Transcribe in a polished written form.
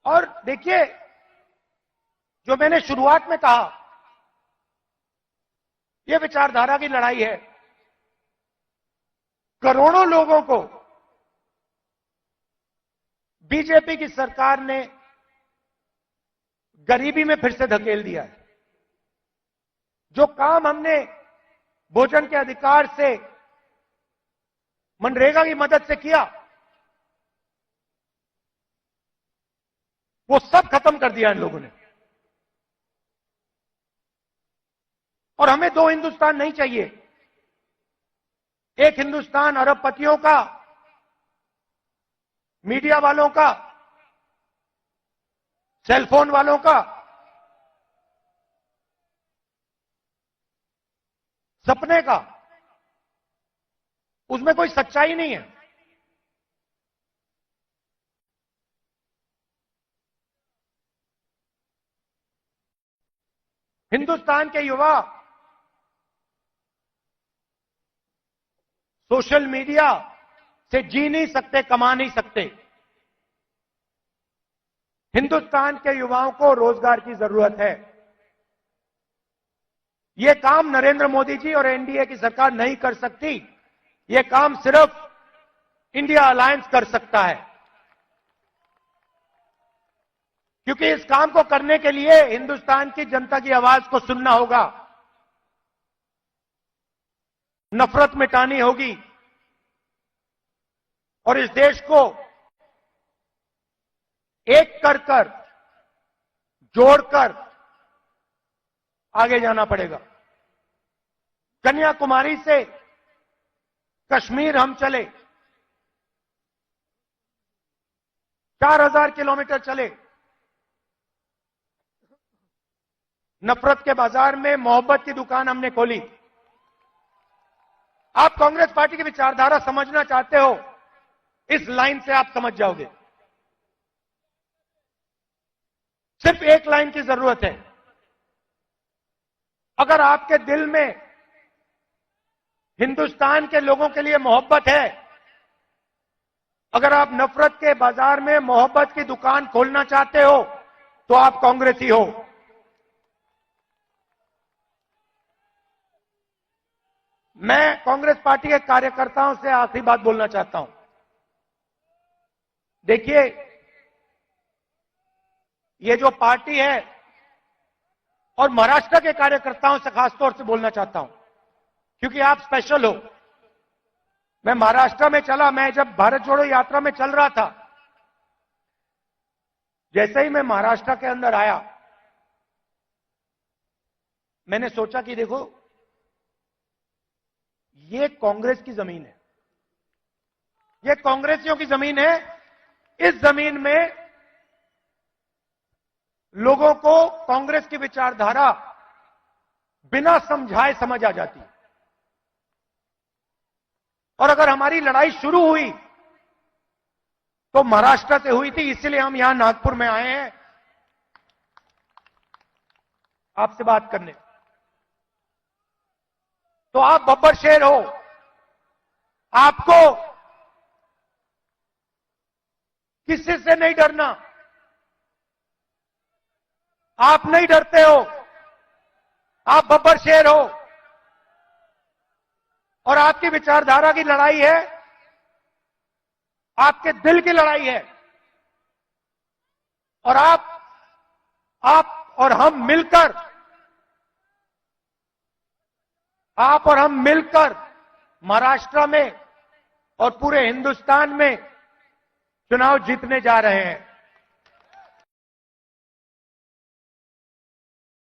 और देखिए, जो मैंने शुरुआत में कहा, यह विचारधारा की लड़ाई है। करोड़ों लोगों को बीजेपी की सरकार ने गरीबी में फिर से धकेल दिया है। जो काम हमने भोजन के अधिकार से, मनरेगा की मदद से किया, वो सब खत्म कर दिया इन लोगों ने। और हमें दो हिंदुस्तान नहीं चाहिए। एक हिंदुस्तान अरबपतियों का, मीडिया वालों का, सेलफोन वालों का, सपने का, उसमें कोई सच्चाई नहीं है। हिंदुस्तान के युवा सोशल मीडिया से जी नहीं सकते, कमा नहीं सकते। हिंदुस्तान के युवाओं को रोजगार की जरूरत है। यह काम नरेंद्र मोदी जी और एनडीए की सरकार नहीं कर सकती। यह काम सिर्फ इंडिया अलायंस कर सकता है, क्योंकि इस काम को करने के लिए हिंदुस्तान की जनता की आवाज को सुनना होगा, नफरत मिटानी होगी और इस देश को एक कर जोड़कर आगे जाना पड़ेगा। कन्याकुमारी से कश्मीर हम चले, 4000 किलोमीटर चले, नफरत के बाजार में मोहब्बत की दुकान हमने खोली। आप कांग्रेस पार्टी की विचारधारा समझना चाहते हो, इस लाइन से आप समझ जाओगे। सिर्फ एक लाइन की जरूरत है। अगर आपके दिल में हिंदुस्तान के लोगों के लिए मोहब्बत है, अगर आप नफरत के बाजार में मोहब्बत की दुकान खोलना चाहते हो, तो आप कांग्रेसी हो। मैं कांग्रेस पार्टी के कार्यकर्ताओं से आखिरी बात बोलना चाहता हूं। देखिए, ये जो पार्टी है, और महाराष्ट्र के कार्यकर्ताओं से खासतौर से बोलना चाहता हूं, क्योंकि आप स्पेशल हो। मैं महाराष्ट्र में चला, मैं जब भारत जोड़ो यात्रा में चल रहा था, जैसे ही मैं महाराष्ट्र के अंदर आया, मैंने सोचा कि देखो, ये कांग्रेस की जमीन है, ये कांग्रेसियों की जमीन है। इस जमीन में लोगों को कांग्रेस की विचारधारा बिना समझाए समझ आ जाती है। और अगर हमारी लड़ाई शुरू हुई तो महाराष्ट्र से हुई थी, इसलिए हम यहां नागपुर में आए हैं आपसे बात करने। तो आप बब्बर शेर हो, आपको किसी से नहीं डरना। आप नहीं डरते हो, आप बब्बर शेर हो, और आपकी विचारधारा की लड़ाई है, आपके दिल की लड़ाई है। और आप और हम मिलकर, आप और हम मिलकर महाराष्ट्र में और पूरे हिंदुस्तान में चुनाव जीतने जा रहे हैं।